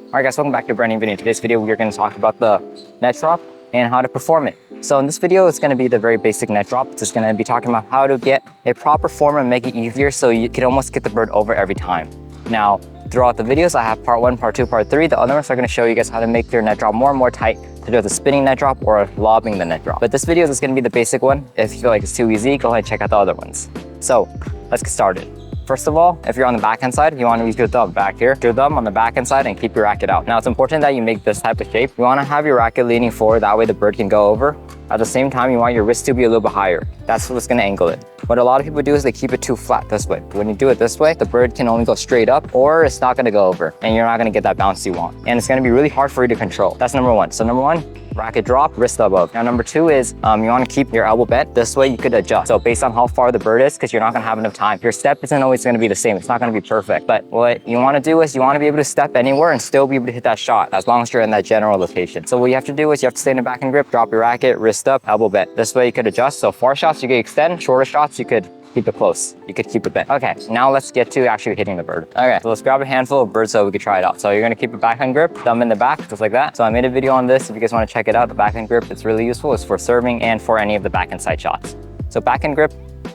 Alright guys, welcome back to a brand new video. In today's video, we're going to talk about the net drop and how to perform it. So in this video, it's going to be the very basic net drop. It's just going to be talking about how to get a proper form and make it easier so you can almost get the bird over every time. Now, throughout the videos, I have part 1, part 2, part 3. The other ones are going to show you guys how to make your net drop more and more tight to do the spinning net drop or lobbing the net drop. But this video is going to be the basic one. If you feel like it's too easy, go ahead and check out the other ones. So let's get started. First of all, if you're on the backhand side, you want to use your thumb back here. Your thumb on the backhand side and keep your racket out. Now, it's important that you make this type of shape. You want to have your racket leaning forward. That way the bird can go over. At the same time, you want your wrist to be a little bit higher. That's what's going to angle it. What a lot of people do is they keep it too flat this way. When you do it this way, the bird can only go straight up or it's not going to go over and you're not going to get that bounce you want. And it's going to be really hard for you to control. That's number one. So number one, racket drop, wrist above. Now number two is you want to keep your elbow bent. This way you could adjust. So based on how far the bird is, because you're not going to have enough time. Your step isn't always going to be the same. It's not going to be perfect. But what you want to do is you want to be able to step anywhere and still be able to hit that shot as long as you're in that general location. So what you have to do is you have to stay in the backhand grip, drop your racket, wrist up, elbow bent. This way you could adjust. So far shots you could extend, shorter shots you could keep it close. You could keep it bent. Okay, now let's get to actually hitting the bird. Okay, so let's grab a handful of birds so we could try it out. So you're gonna keep a backhand grip, thumb in the back, just like that. So I made a video on this. If you guys wanna check it out, the backhand grip, it's really useful. It's for serving and for any of the backhand side shots. So backhand grip,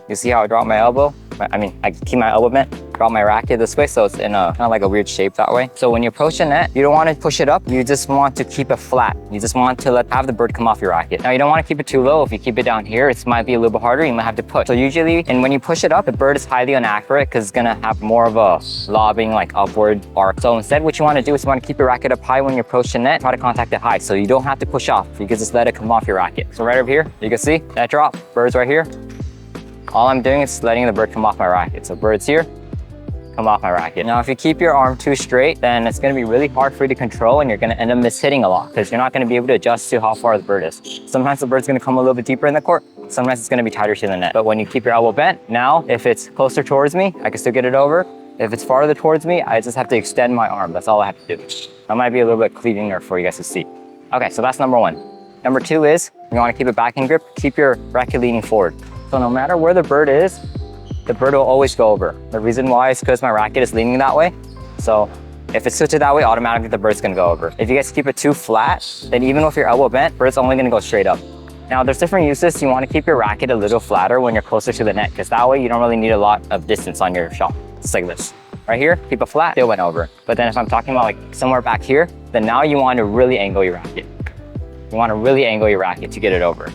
you see how I drop my elbow? I keep my elbow bent, drop my racket this way, so it's in a kind of like a weird shape that way. So when you approach the net, you don't want to push it up. You just want to keep it flat. You just want to have the bird come off your racket. Now you don't want to keep it too low. If you keep it down here, it might be a little bit harder. You might have to push. So usually, and when you push it up, the bird is highly inaccurate because it's gonna have more of a lobbing, like upward arc. So instead, what you want to do is you want to keep your racket up high when you approach the net. Try to contact it high, so you don't have to push off. You can just let it come off your racket. So right over here, you can see net drop. Bird's right here. All I'm doing is letting the bird come off my racket. So bird's here, come off my racket. Now, if you keep your arm too straight, then it's gonna be really hard for you to control and you're gonna end up mishitting a lot because you're not gonna be able to adjust to how far the bird is. Sometimes the bird's gonna come a little bit deeper in the court. Sometimes it's gonna be tighter to the net. But when you keep your elbow bent, now, if it's closer towards me, I can still get it over. If it's farther towards me, I just have to extend my arm. That's all I have to do. That might be a little bit cleaner for you guys to see. Okay, so that's number one. Number two is, you wanna keep a backhand grip, keep your racket leaning forward. So no matter where the bird is, the bird will always go over. The reason why is because my racket is leaning that way. So if it's tilted that way, automatically the bird's gonna go over. If you guys keep it too flat, then even with your elbow bent, bird's only gonna go straight up. Now there's different uses. You wanna keep your racket a little flatter when you're closer to the net, because that way you don't really need a lot of distance on your shot. Just like this. Right here, keep it flat, it went over. But then if I'm talking about like somewhere back here, then now you want to really angle your racket. You wanna really angle your racket to get it over.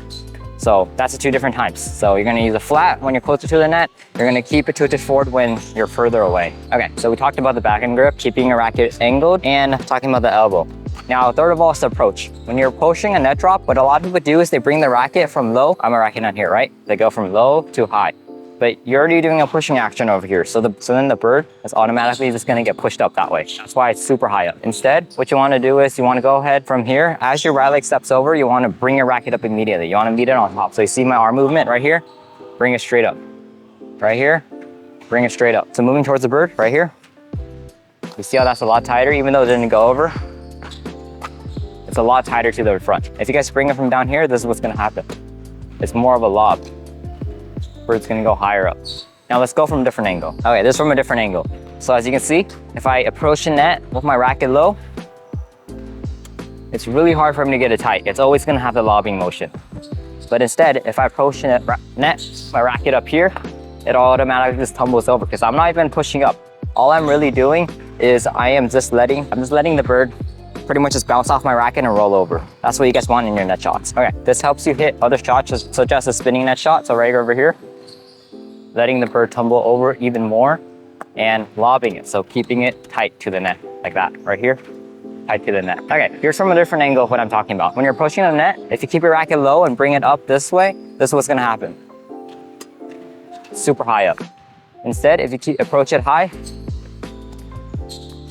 So that's the two different types. So you're gonna use a flat when you're closer to the net. You're gonna keep it tilted forward when you're further away. Okay, so we talked about the backhand grip, keeping your racket angled, and talking about the elbow. Now, third of all is the approach. When you're approaching a net drop, what a lot of people do is they bring the racket from low. I'm a racket on here, right? They go from low to high. But you're already doing a pushing action over here. So then the bird is automatically just gonna get pushed up that way. That's why it's super high up. Instead, what you wanna do is you wanna go ahead from here. As your right leg steps over, you wanna bring your racket up immediately. You wanna meet it on top. So you see my arm movement right here? Bring it straight up. Right here, bring it straight up. So moving towards the bird, right here. You see how that's a lot tighter, even though it didn't go over? It's a lot tighter to the front. If you guys bring it from down here, this is what's gonna happen. It's more of a lob. Bird's gonna go higher up. Now let's go from a different angle. Okay, this is from a different angle. So as you can see, if I approach the net with my racket low, it's really hard for me to get it tight. It's always gonna have the lobbing motion. But instead, if I approach the net, my racket up here, it automatically just tumbles over because I'm not even pushing up. All I'm really doing is I'm just letting the bird pretty much just bounce off my racket and roll over. That's what you guys want in your net shots. Okay, this helps you hit other shots such as a spinning net shot. So right over here, letting the bird tumble over even more and lobbing it. So keeping it tight to the net like that, right here, tight to the net. Okay, here's from a different angle what I'm talking about. When you're approaching the net, if you keep your racket low and bring it up this way, this is what's gonna happen. Super high up. Instead, if you approach it high,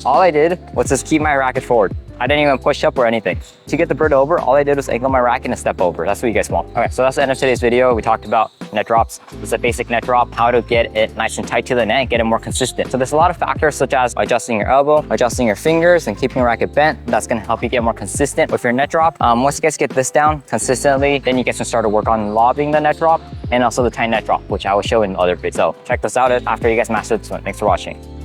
all I did was just keep my racket forward. I didn't even push up or anything. To get the bird over, all I did was angle my racket and step over. That's what you guys want. Okay, so that's the end of today's video. We talked about net drops. It's a basic net drop, how to get it nice and tight to the net and get it more consistent. So there's a lot of factors such as adjusting your elbow, adjusting your fingers, and keeping your racket bent. That's gonna help you get more consistent with your net drop. Once you guys get this down consistently, then you guys can start to work on lobbing the net drop and also the tight net drop, which I will show in other videos. So check this out after you guys master this one. Thanks for watching.